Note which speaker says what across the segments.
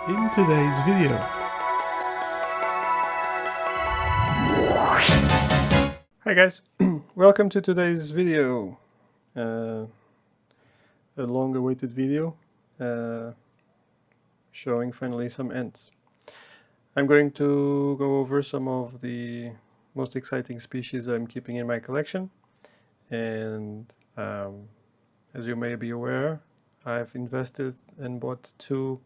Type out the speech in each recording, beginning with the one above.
Speaker 1: in today's video. Hi guys, welcome to today's video. A long-awaited video showing finally some ants. I'm going to go over some of the most exciting species I'm keeping in my collection, and as you may be aware, I've invested and bought 2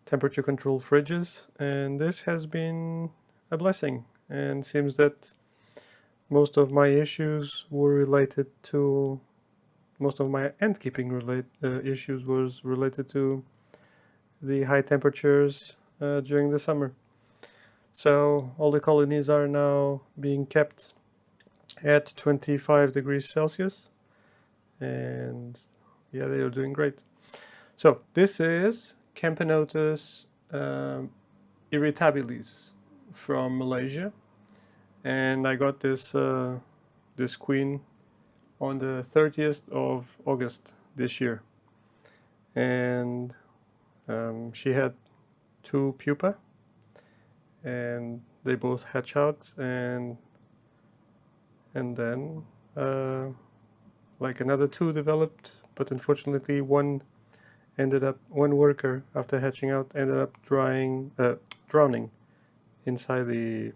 Speaker 1: temperature control fridges, and this has been a blessing, and seems that most of my issues were related to most of my ant keeping issues was related to the high temperatures during the summer. So all the colonies are now being kept at 25 degrees Celsius, and yeah, they are doing great. So this is Camponotus irritabilis from Malaysia, and I got this this queen on the 30th of August this year, and she had 2 pupa, and they both hatch out, and then like another 2 developed, but unfortunately one worker after hatching out ended up drowning inside the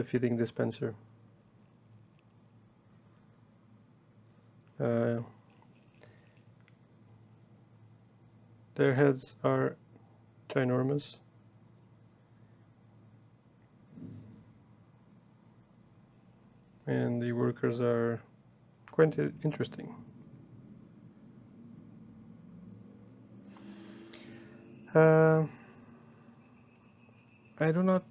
Speaker 1: feeding dispenser. Their heads are ginormous, and the workers are quite interesting. I don't know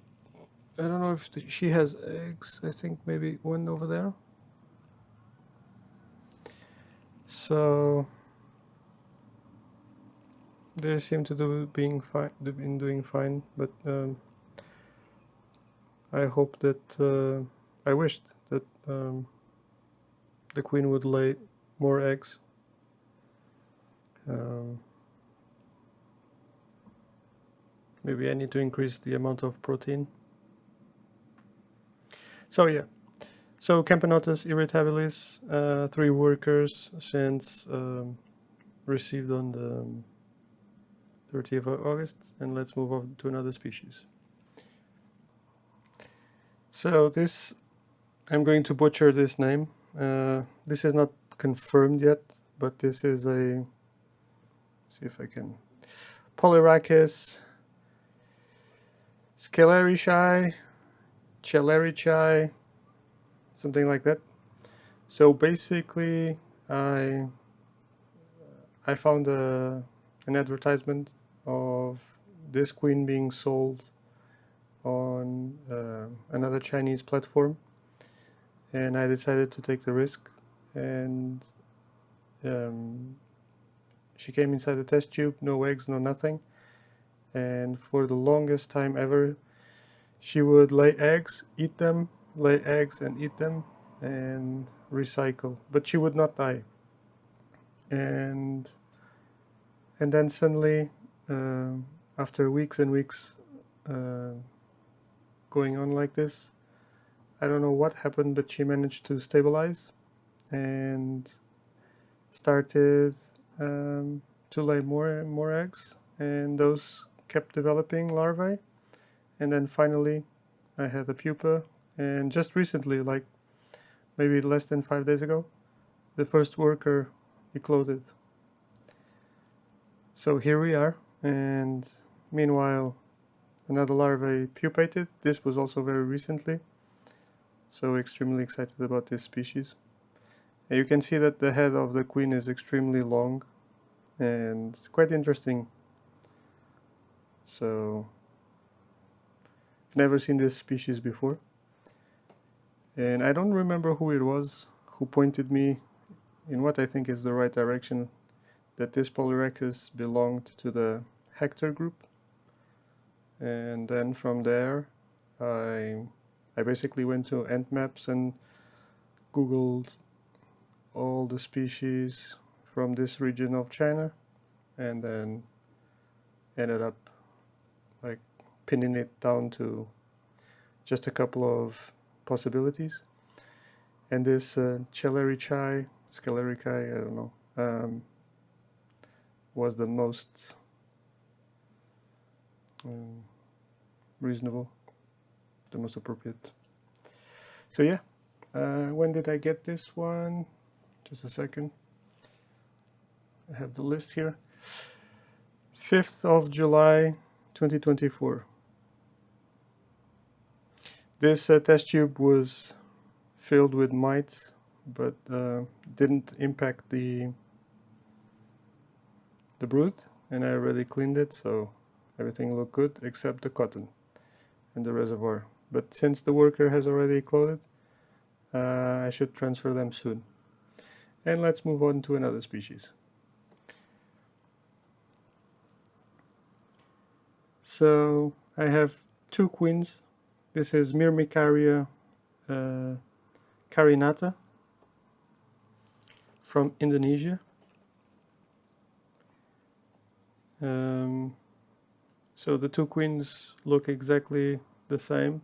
Speaker 1: if she has eggs. I think maybe one over there. So they seem to doing fine, but I hope that I wished that the queen would lay more eggs. Maybe I need to increase the amount of protein. So yeah, so Camponotus irritabilis, 3 workers since received on the 30th of August, and let's move on to another species. So this, I'm going to butcher this name. This is not confirmed yet, but this is a, see if I can, Polyrhachis charai, something like that. So basically, I found an advertisement of this queen being sold on another Chinese platform, and I decided to take the risk, and she came inside the test tube, no eggs, no nothing, and for the longest time ever she would lay eggs, eat them, lay eggs and eat them, and recycle, but she would not die. And then suddenly, after weeks and weeks going on like this, I don't know what happened, but she managed to stabilize and started to lay more and more eggs, and those kept developing larvae, and then finally I had a pupa, and just recently, like maybe less than 5 days ago, the first worker ecloded. So here we are, and meanwhile another larvae pupated. This was also very recently, so extremely excited about this species. And you can see that the head of the queen is extremely long and quite interesting. So I've never seen this species before, and I don't remember who it was who pointed me in what I think is the right direction, that this Polyrhachis belonged to the Hector group. And then from there I basically went to ant maps and googled all the species from this region of China, and then ended up like pinning it down to just a couple of possibilities. And this scalaricae, I don't know, was the most reasonable, the most appropriate. So yeah, when did I get this one? Just a second. I have the list here. 5th of July 2024. This test tube was filled with mites, but didn't impact the brood, and I already cleaned it, so everything looked good except the cotton and the reservoir. But since the worker has already clothed, I should transfer them soon. And let's move on to another species. So I have two queens. This is Myrmicaria carinata from Indonesia. So the two queens look exactly the same.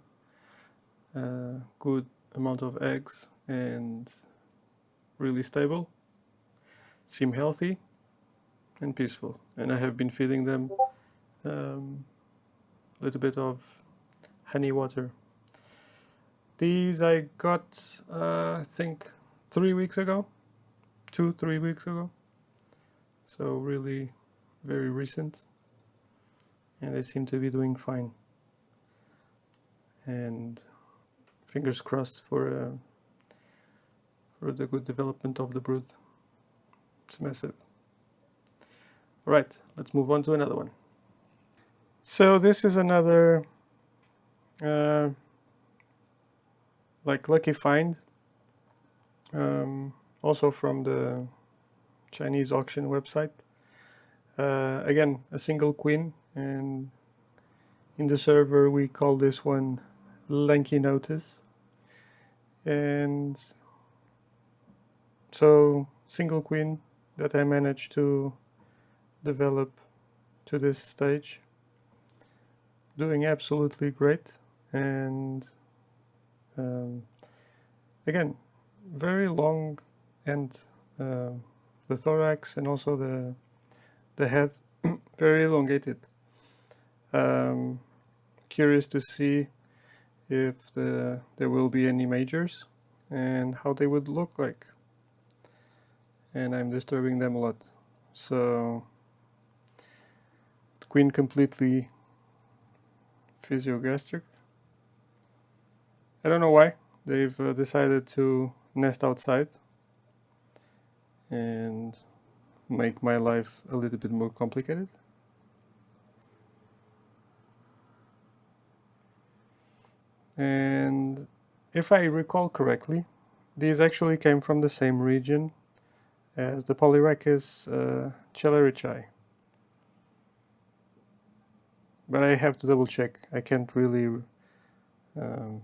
Speaker 1: Good amount of eggs and really stable. Seem healthy and peaceful. And I have been feeding them a little bit of honey water. These I got, I think, 3 weeks ago. 2-3 weeks ago. So really very recent. And they seem to be doing fine. And fingers crossed for the good development of the brood. It's massive. Alright, let's move on to another one. So this is another like lucky find, also from the Chinese auction website. Again, a single queen, and in the server we call this one Camponotus. And so single queen that I managed to develop to this stage, doing absolutely great. And again, very long, and the thorax and also the head very elongated. Curious to see if there will be any majors and how they would look like. And I'm disturbing them a lot. So the queen completely physiogastric. I don't know why they've decided to nest outside and make my life a little bit more complicated. And if I recall correctly, these actually came from the same region as the Polyrhachis charai. But I have to double check. I can't really, I'm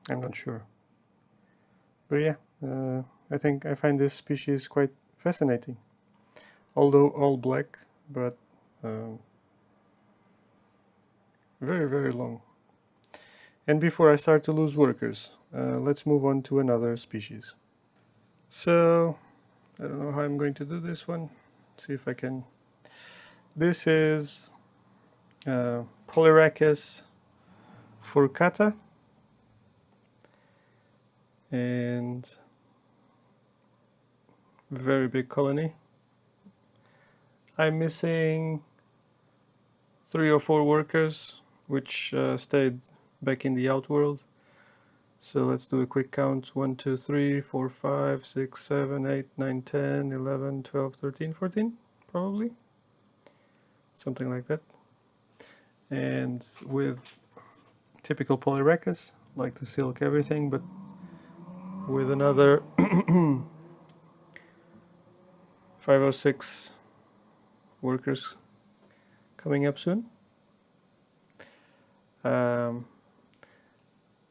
Speaker 1: not sure. But yeah, I find this species quite fascinating. Although all black, but very, very long. And before I start to lose workers, let's move on to another species. So, I don't know how I'm going to do this one. See if I can. This is Polyrhachis fornicata, and very big colony. I'm missing 3 or 4 workers, which stayed back in the outworld. So let's do a quick count. 1, 2, 3, 4, 5, 6, 7, 8, 9, 10, 11, 12, 13, 14, probably. Something like that. And with typical Polyrhachis, like to silk everything, but with another 5 or 6 workers coming up soon.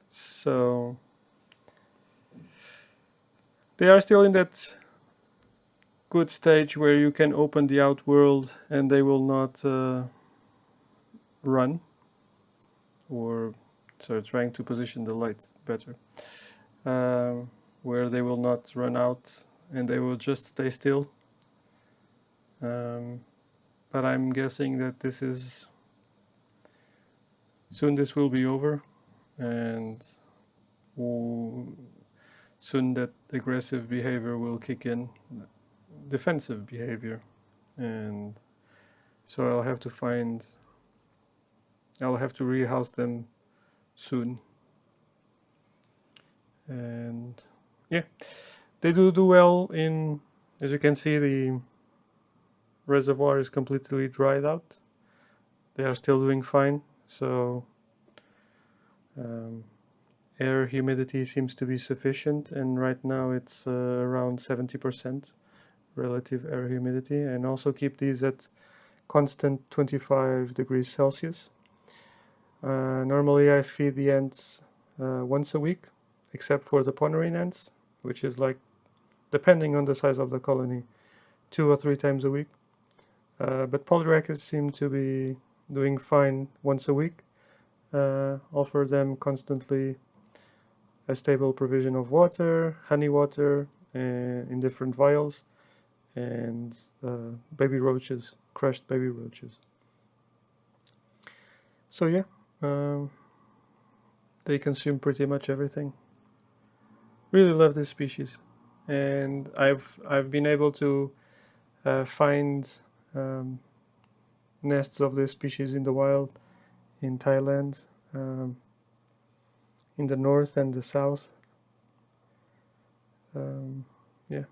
Speaker 1: So they are still in that good stage where you can open the outworld and they will not run, or so trying to position the light better, where they will not run out and they will just stay still. But I'm guessing that soon this will be over, and soon that aggressive behavior will kick in, defensive behavior, and so I'll have to rehouse them soon. And yeah, they do well in, as you can see, the reservoir is completely dried out. They are still doing fine, so air humidity seems to be sufficient, and right now it's around 70% relative air humidity, and also keep these at constant 25 degrees Celsius. Normally I feed the ants once a week, except for the Ponerine ants, which is like, depending on the size of the colony, 2 or 3 times a week. But Polyrhachis seem to be doing fine once a week. Offer them constantly a stable provision of water, honey water in different vials, and baby roaches, crushed baby roaches. So yeah, they consume pretty much everything. Really love this species, and I've been able to find nests of this species in the wild in Thailand, in the north and the south. Yeah,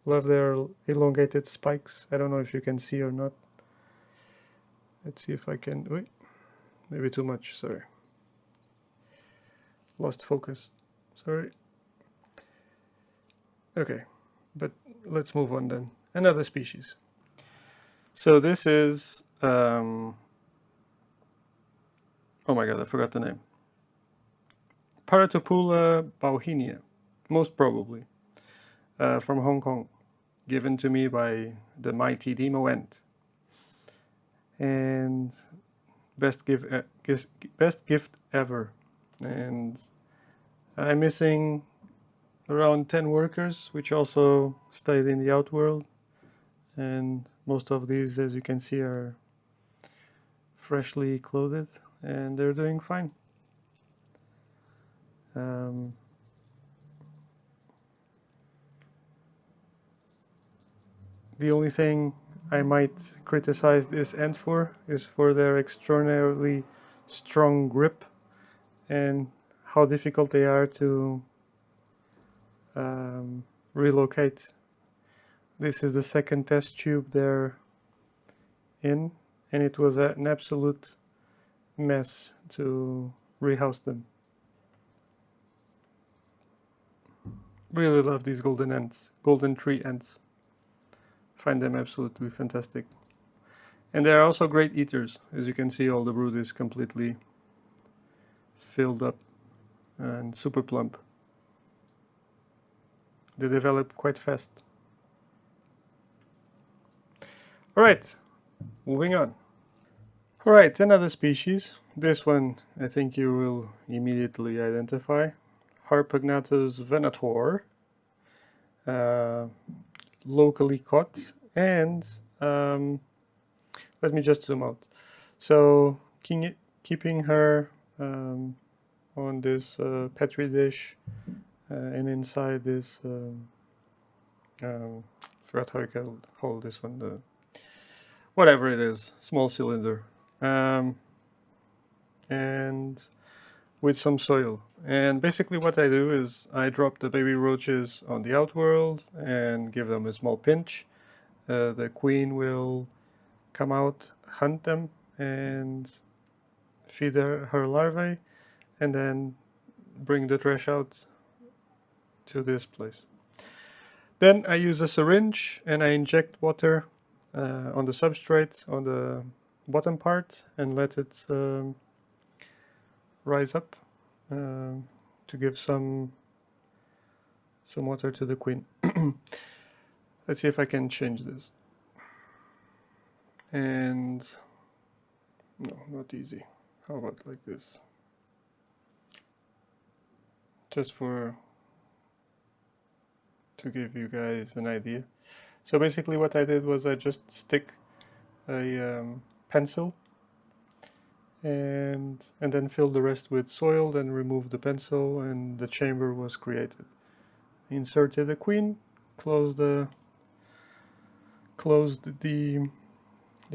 Speaker 1: love their elongated spikes. I don't know if you can see or not. Let's see if I can. Wait, maybe too much. Sorry, lost focus. Sorry. Okay, but let's move on then. Another species. So this is oh my god, I forgot the name. Paratopula bauhinia, most probably, from Hong Kong, given to me by the mighty Demo Ant. And best gift ever. And I'm missing around 10 workers, which also stayed in the outworld. And most of these, as you can see, are freshly clothed, and they're doing fine. The only thing I might criticize this ant for is for their extraordinarily strong grip and how difficult they are to relocate. This is the second test tube they're in, and it was an absolute mess to rehouse them. Really love these golden ants, golden tree ants. Find them absolutely fantastic. And they're also great eaters. As you can see, all the brood is completely filled up and super plump. They develop quite fast. Alright, moving on. Alright, another species. This one I think you will immediately identify. Harpegnathos venator. Locally caught, and let me just zoom out. So keeping her on this petri dish and inside this forgot how I can call this one, whatever it is, small cylinder, and with some soil. And basically what I do is I drop the baby roaches on the outworld and give them a small pinch. The queen will come out, hunt them, and feed her larvae, and then bring the trash out to this place. Then I use a syringe and I inject water on the substrate on the bottom part and let it rise up to give some water to the queen. Let's see if I can change this. And no, not easy. How about like this? Just to give you guys an idea. So basically what I did was I just stick a pencil and then fill the rest with soil, then remove the pencil, and the chamber was created. Inserted a queen, closed the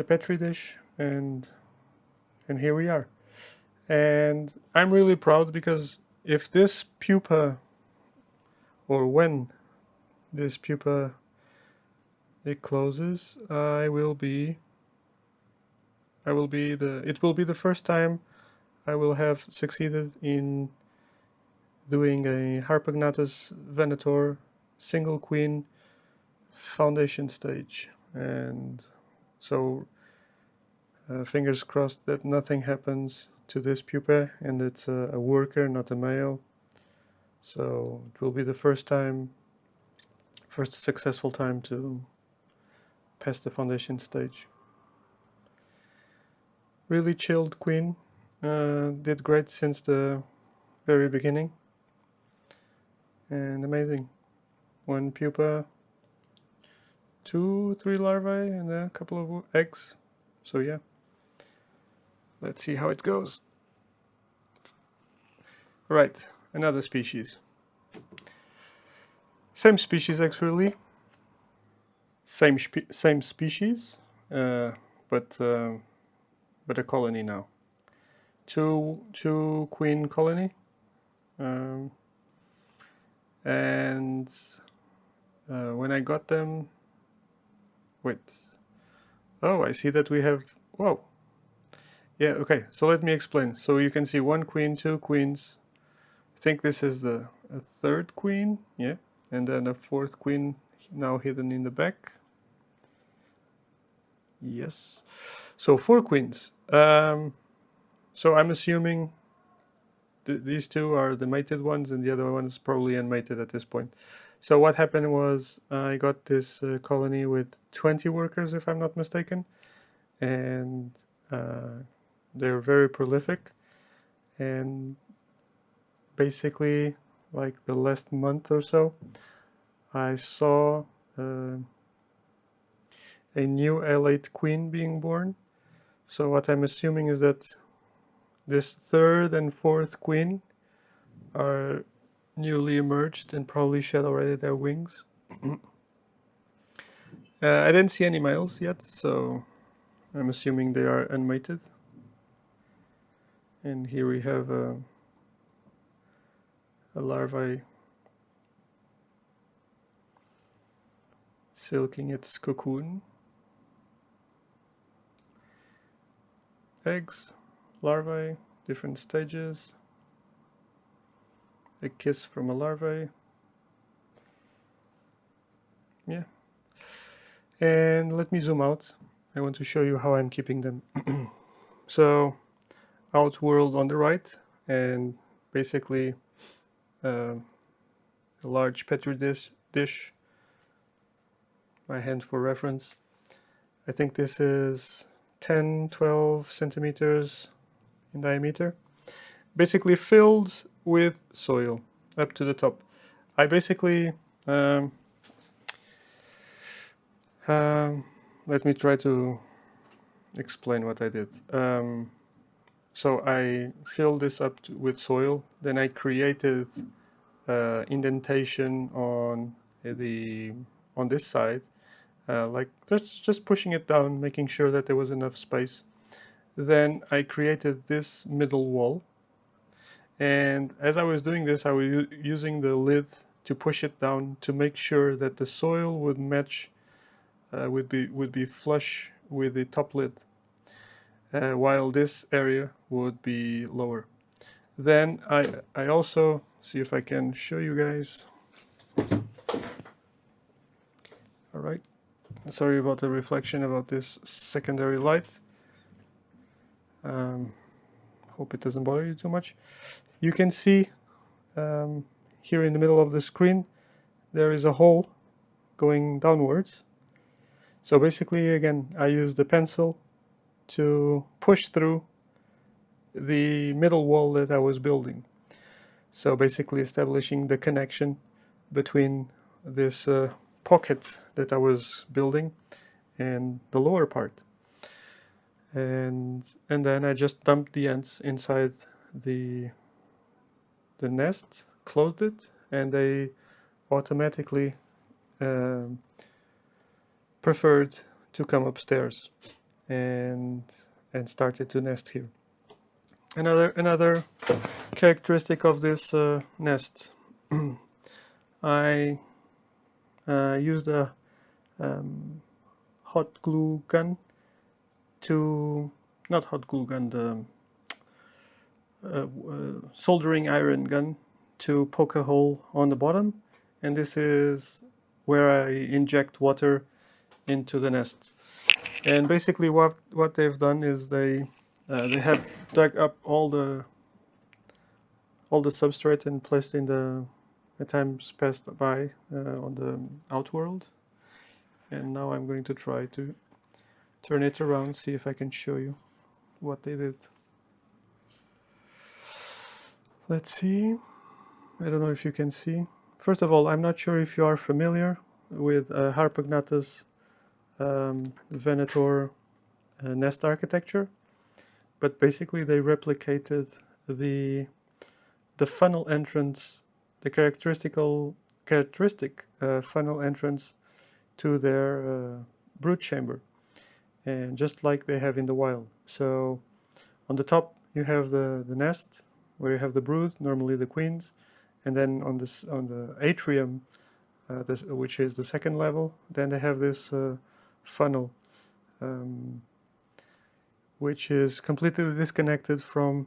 Speaker 1: petri dish, and here we are. And I'm really proud because if this pupa, or when this pupa it closes, it will be the first time I will have succeeded in doing a Harpegnathos venator single queen foundation stage. And so fingers crossed that nothing happens to this pupa and it's a worker, not a male. So it will be the first successful time to pass the foundation stage. Really chilled queen, did great since the very beginning, and amazing. One pupa, 2-3 larvae, and a couple of eggs. So yeah, let's see how it goes. Right, another species. Same species actually. Same species, but a colony now. Two queen colony, and when I got them, oh, I see that we have, whoa, yeah, okay, so let me explain. So you can see one queen, two queens. I think this is a third queen, yeah, and then a fourth queen now hidden in the back. Yes, so 4 queens. So I'm assuming these two are the mated ones, and the other one is probably unmated at this point. So what happened was I got this colony with 20 workers, if I'm not mistaken, and they're very prolific. And basically, like the last month or so, I saw a new L8 queen being born. So what I'm assuming is that this third and fourth queen are newly emerged and probably shed already their wings. I didn't see any males yet, so I'm assuming they are unmated. And here we have a larvae silking its cocoon. Eggs, larvae, different stages. A kiss from a larvae. Yeah. And let me zoom out. I want to show you how I'm keeping them. So, outworld on the right, and basically a large petri dish. My hand for reference. I think this is 10-12 centimeters in diameter, basically filled with soil up to the top. I basically let me try to explain what I did. So I filled this up with soil, then I created indentation on this side, like just pushing it down, making sure that there was enough space. Then I created this middle wall, and as I was doing this, I was using the lid to push it down to make sure that the soil would match, would be flush with the top lid, while this area would be lower. Then I also see if I can show you guys. All right. Sorry about the reflection about this secondary light. Hope it doesn't bother you too much. You can see here in the middle of the screen there is a hole going downwards. So basically, again, I use the pencil to push through the middle wall that I was building. So basically establishing the connection between this pocket that I was building and the lower part. And then I just dumped the ants inside the nest, closed it, and they automatically preferred to come upstairs and started to nest here. Another characteristic of this nest, I used a hot glue gun to, not hot glue gun, the soldering iron gun to poke a hole on the bottom, and this is where I inject water into the nest. And basically what they've done is they have dug up all the substrate and placed in the times passed by on the outworld. And now I'm going to try to turn it around, see if I can show you what they did. Let's see. I don't know if you can see. First of all, I'm not sure if you are familiar with Harpegnathos venator nest architecture, but basically they replicated the funnel entrance, the characteristic funnel entrance to their brood chamber, and just like they have in the wild. So on the top you have the nest where you have the brood, normally the queens, and then on the atrium, which is the second level, then they have this funnel, which is completely disconnected from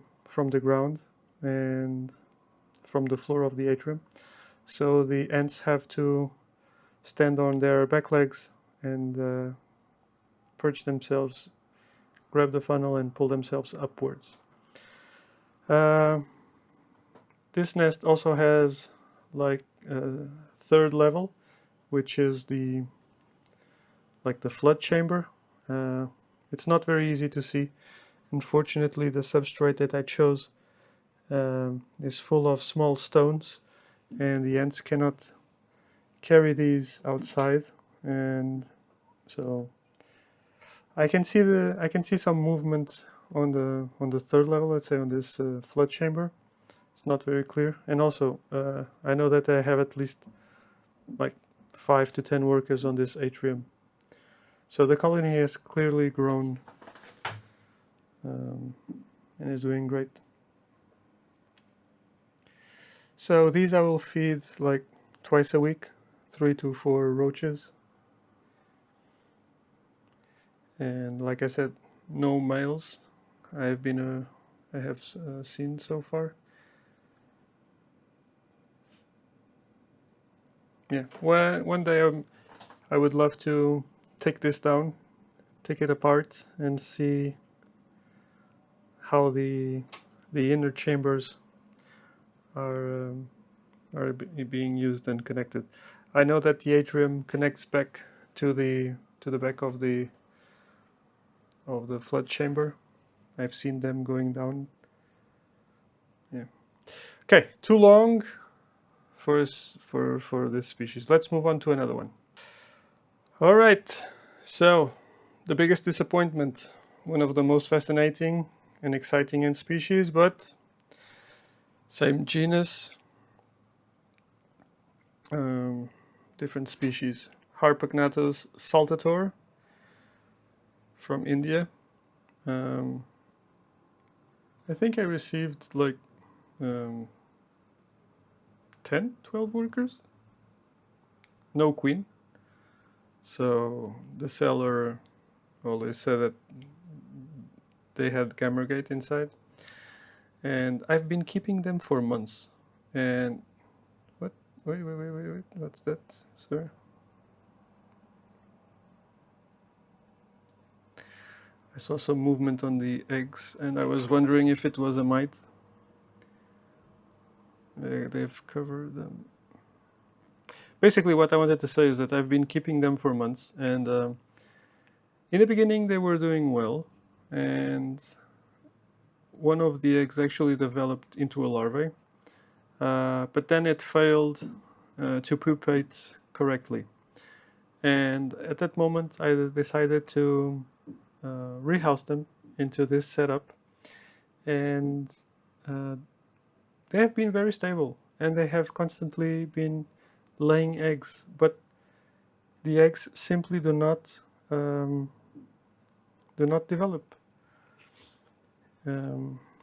Speaker 1: the ground and from the floor of the atrium. So the ants have to stand on their back legs and perch themselves, grab the funnel and pull themselves upwards. This nest also has like a third level, which is the flood chamber. It's not very easy to see. Unfortunately, the substrate that I chose is full of small stones, and the ants cannot carry these outside, and so I can see some movement on the third level. Let's say on this flood chamber. It's not very clear, and also I know that I have at least like 5 to 10 workers on this atrium. So the colony has clearly grown and is doing great. So these I will feed like twice a week, 3 to 4 roaches. And like I said, no males I have seen so far. Yeah, one day I would love to take this down, take it apart, and see how the inner chambers are being used and connected. I know that the atrium connects back to the back of the flood chamber. I've seen them going down. Yeah. Okay, too long for this species. Let's move on to another one. All right. So, the biggest disappointment, one of the most fascinating and exciting ant species, but same genus, different species. Harpegnathos saltator from India. I think I received like 10, 12 workers. No queen. So the seller always said that they had gamergate inside. And I've been keeping them for months. And what? Wait. What's that, sir? I saw some movement on the eggs, and I was wondering if it was a mite. They've covered them. basically what I wanted to say is that I've been keeping them for months, and in the beginning they were doing well, and one of the eggs actually developed into a larvae, but then it failed to pupate correctly. And at that moment I decided to rehouse them into this setup, and they have been very stable, and they have constantly been laying eggs, but the eggs simply do not develop,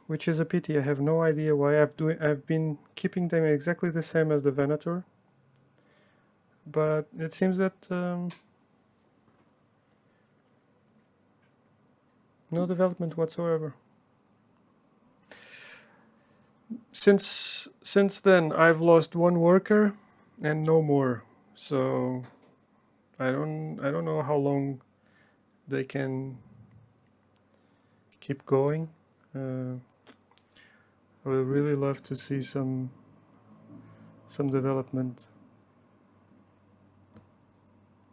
Speaker 1: which is a pity. I have no idea why. I've been keeping them exactly the same as the venator, but it seems that no development whatsoever. Since then, I've lost one worker and no more. So I don't know how long they can keep going. I would really love to see some development.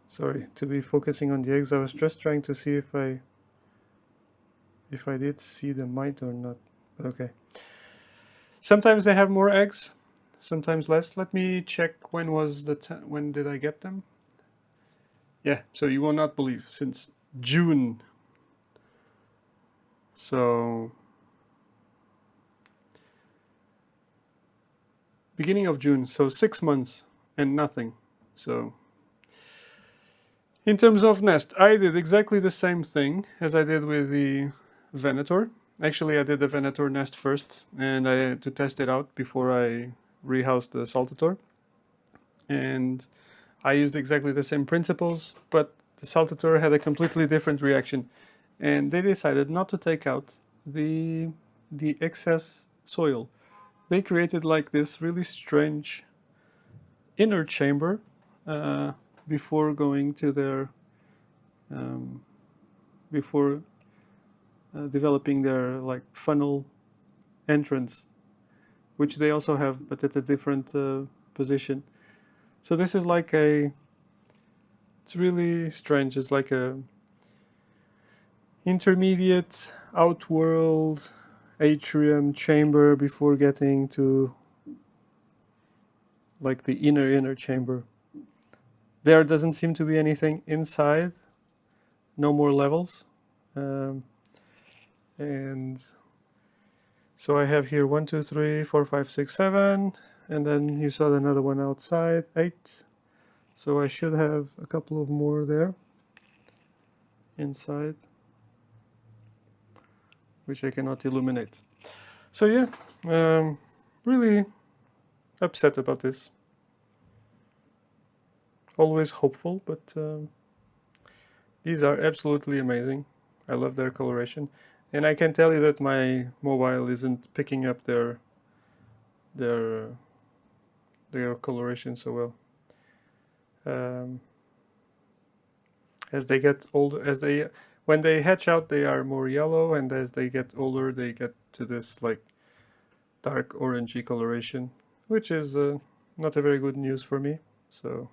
Speaker 1: Sorry, to be focusing on the eggs. I was just trying to see if I did see the mite or not. But okay. Sometimes they have more eggs, sometimes less. Let me check when was when did I get them? Yeah, so you will not believe, since June. So beginning of June, so 6 months and nothing. So in terms of nest, I did exactly the same thing as I did with the venator. Actually, I did the venator nest first, and I had to test it out before I rehoused the saltator. And I used exactly the same principles, but the saltator had a completely different reaction. And they decided not to take out the excess soil. They created like this really strange inner chamber before going to their developing their like funnel entrance, which they also have, but at a different position. So this is like it's really strange. It's like a intermediate outworld atrium chamber before getting to like the inner chamber. There doesn't seem to be anything inside, no more levels. And so I have here 1, 2, 3, 4, 5, 6, 7, and then you saw another one outside, 8. So I should have a couple of more there inside, which I cannot illuminate. So yeah, really upset about this. Always hopeful, but these are absolutely amazing. I love their coloration, and I can tell you that my mobile isn't picking up their coloration so well. As they get older, when they hatch out, they are more yellow, and as they get older, they get to this like dark orangey coloration, which is not a very good news for me. So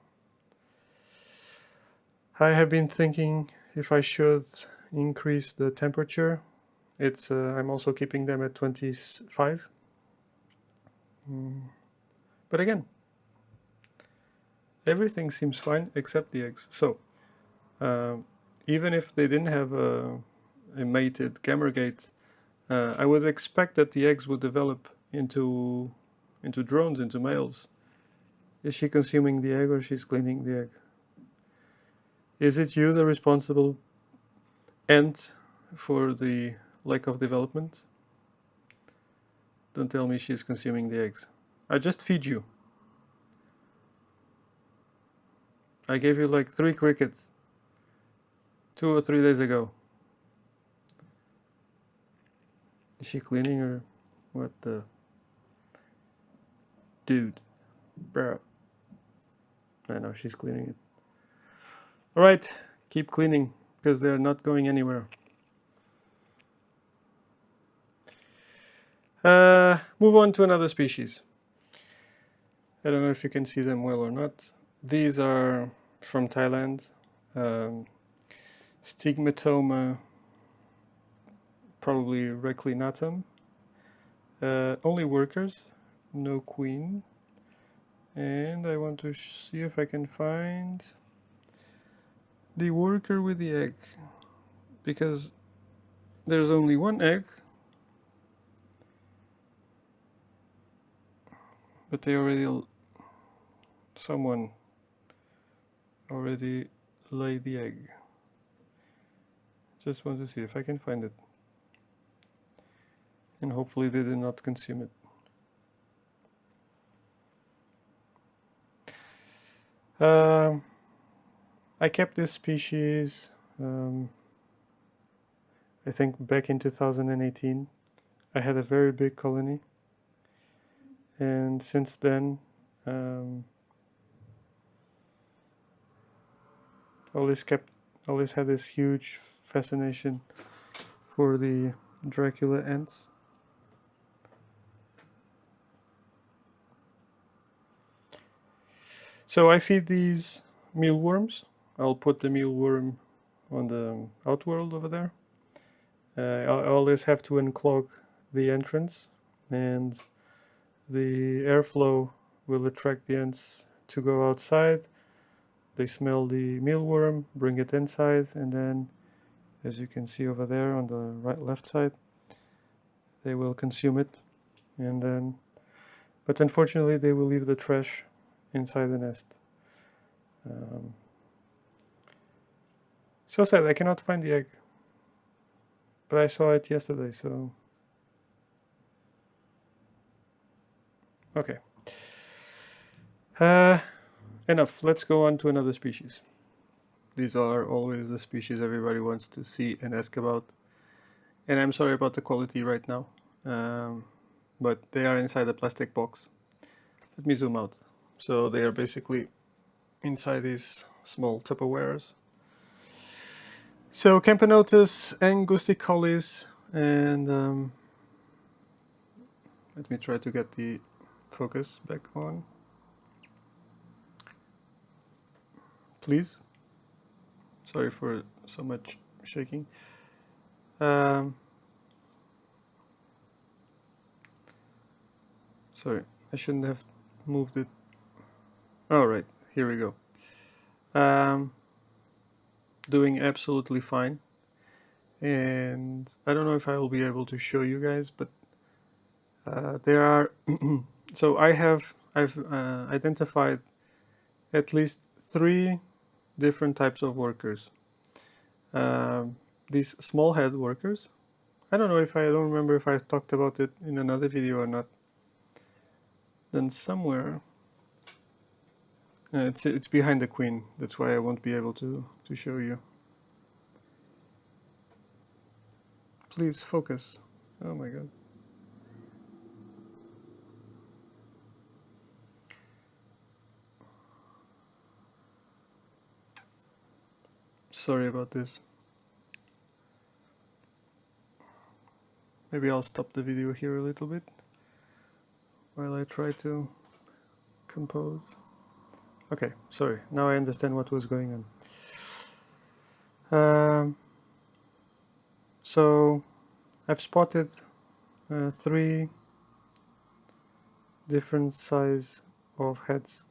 Speaker 1: I have been thinking if I should increase the temperature. It's I'm also keeping them at 25. But again, everything seems fine except the eggs. So even if they didn't have a mated gamergate, I would expect that the eggs would develop into drones, into males. Is she consuming the egg or she's cleaning the egg? Is it you the responsible ant for the lack of development? Don't tell me she's consuming the eggs. I just feed you. I gave you like 3 crickets 2 or 3 days ago. Is she cleaning or what the? Dude. Bro. I know she's cleaning it. Alright, keep cleaning because they're not going anywhere. Move on to another species. I don't know if you can see them well or not. These are from Thailand. Stigmatoma, probably reclinatum. Only workers, no queen. And I want to see if I can find the worker with the egg, because there's only one egg, but someone already laid the egg. Just want to see if I can find it, and hopefully they did not consume it. I kept this species, I think back in 2018. I had a very big colony, and since then always had this huge fascination for the Dracula ants. So I feed these mealworms. I'll put the mealworm on the outworld over there. I always have to unclog the entrance, and the airflow will attract the ants to go outside. They smell the mealworm, bring it inside, and then, as you can see over there on the left side, they will consume it. And then, but unfortunately, they will leave the trash inside the nest. So sad, I cannot find the egg, but I saw it yesterday, so okay. Enough, let's go on to another species. These are always the species everybody wants to see and ask about, and I'm sorry about the quality right now, but they are inside a plastic box. Let me zoom out. So they are basically inside these small Tupperwares. So Camponotus, angusticolis, and let me try to get the focus back on. Please. Sorry for so much shaking. Sorry, I shouldn't have moved it. All right, here we go. Doing absolutely fine, and I don't know if I will be able to show you guys, but there are so I've identified at least 3 different types of workers. These small head workers, I don't remember if I talked about it in another video or not. Then somewhere it's behind the queen, that's why I won't be able to show you. Please focus. Oh my god. Sorry about this. Maybe I'll stop the video here a little bit while I try to compose. Okay, sorry, now I understand what was going on. So I've spotted 3 different size of heads,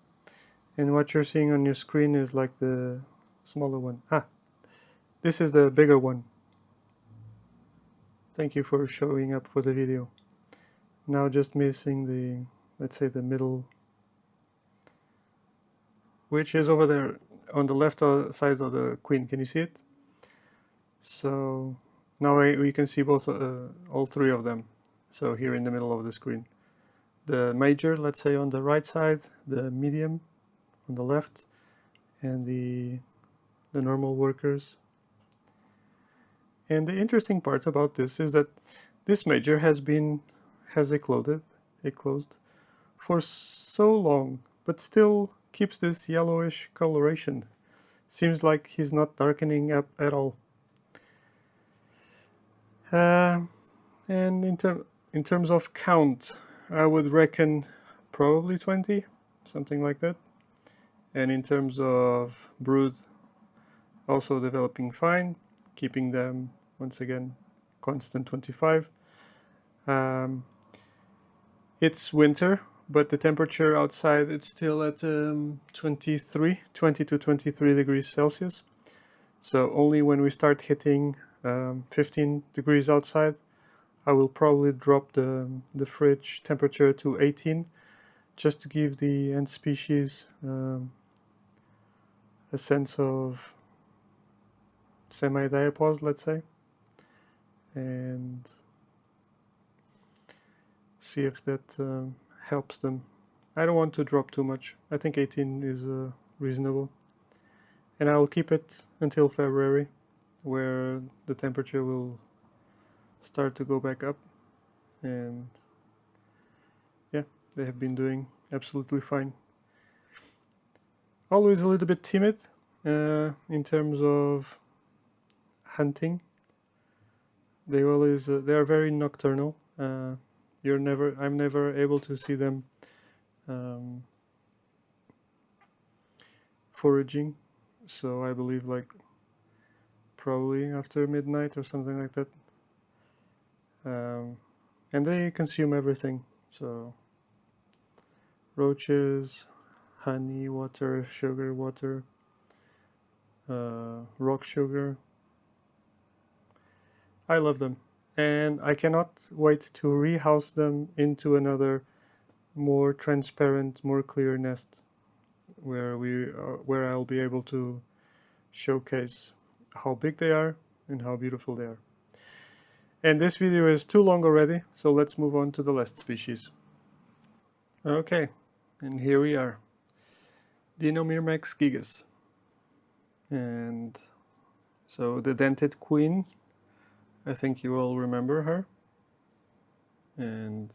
Speaker 1: and what you're seeing on your screen is like the smaller one. This is the bigger one. Thank you for showing up for the video. Now just missing the, let's say, the middle, which is over there on the left side of the queen. Can you see it? So now we can see both, all 3 of them. So here in the middle of the screen, the major, let's say, on the right side, the medium on the left, and the normal workers. And the interesting part about this is that this major has eclosed for so long, but still keeps this yellowish coloration. Seems like he's not darkening up at all. And in terms of count, I would reckon probably 20, something like that. And in terms of brood, also developing fine, keeping them once again constant 25. It's winter, but the temperature outside it's still at 20 to 23 degrees Celsius. So only when we start hitting 15 degrees outside, I will probably drop the fridge temperature to 18, just to give the ant species a sense of semi-diapause, let's say, and see if that helps them. I don't want to drop too much. I think 18 is reasonable. And I will keep it until February, where the temperature will start to go back up. And yeah, they have been doing absolutely fine. Always a little bit timid in terms of hunting. They always they are very nocturnal. I'm never able to see them foraging, so I believe like probably after midnight or something like that. And they consume everything, so roaches, honey, water, sugar, water, rock sugar. I love them, and I cannot wait to rehouse them into another more transparent, more clear nest where I'll be able to showcase how big they are and how beautiful they are. And this video is too long already, so let's move on to the last species. Okay, and here we are, Dinomyrmex gigas. And so the dented queen, I think you all remember her. And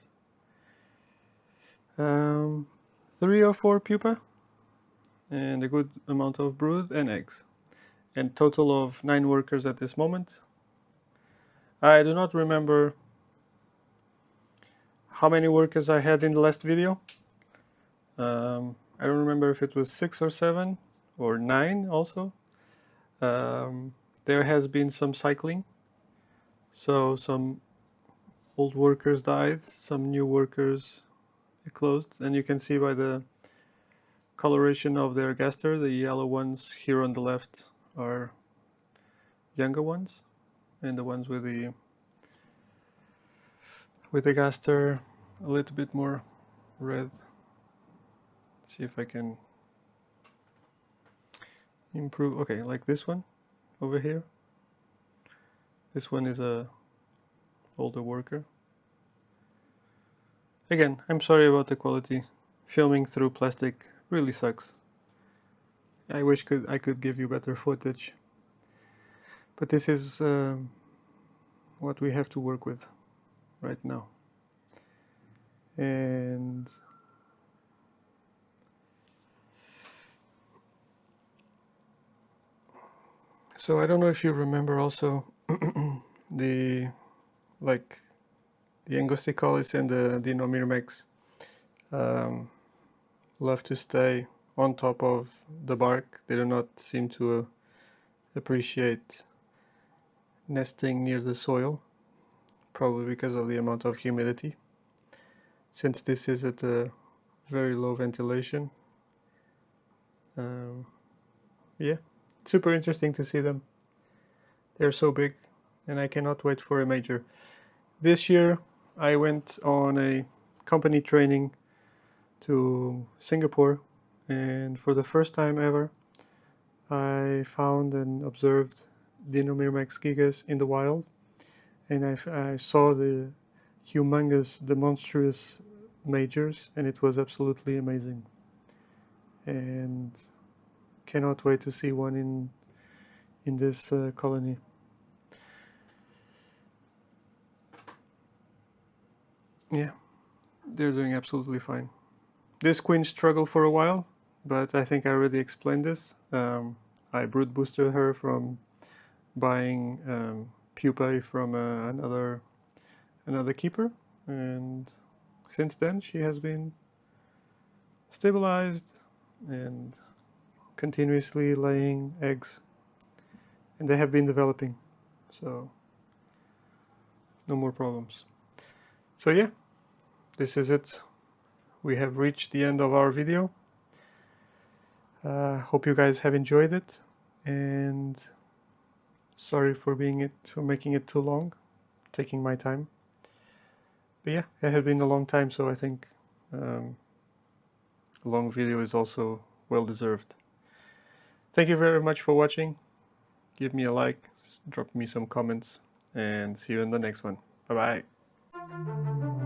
Speaker 1: 3 or 4 pupa, and a good amount of brood and eggs. And total of 9 workers at this moment. I do not remember how many workers I had in the last video. I don't remember if it was 6 or 7 or 9 also. There has been some cycling, so some old workers died, some new workers closed, and you can see by the coloration of their gaster, the yellow ones here on the left are younger ones, and the ones with the gaster a little bit more red. Let's see if I can improve. Okay, like this one over here. This one is a older worker. Again, I'm sorry about the quality. Filming through plastic really sucks. I wish I could give you better footage, but this is what we have to work with right now. And so I don't know if you remember also the Angusticalis and the Dinomyrmex love to stay on top of the bark. They do not seem to appreciate nesting near the soil, probably because of the amount of humidity. Since this is at a very low ventilation. Yeah, super interesting to see them. They're so big, and I cannot wait for a major. This year I went on a company training to Singapore, and for the first time ever I found and observed Dinomyrmex gigas in the wild, and I saw the monstrous majors, and it was absolutely amazing, and cannot wait to see one in this colony. Yeah, they're doing absolutely fine. This queen struggled for a while, but I think I already explained this. I brood boosted her from buying pupae from another keeper, and since then she has been stabilized and continuously laying eggs, and they have been developing, so no more problems. So yeah, this is it. We have reached the end of our video. Hope you guys have enjoyed it, and sorry for making it too long, taking my time. But yeah, it had been a long time, so I think a long video is also well deserved. Thank you very much for watching. Give me a like, drop me some comments, and see you in the next one. Bye bye.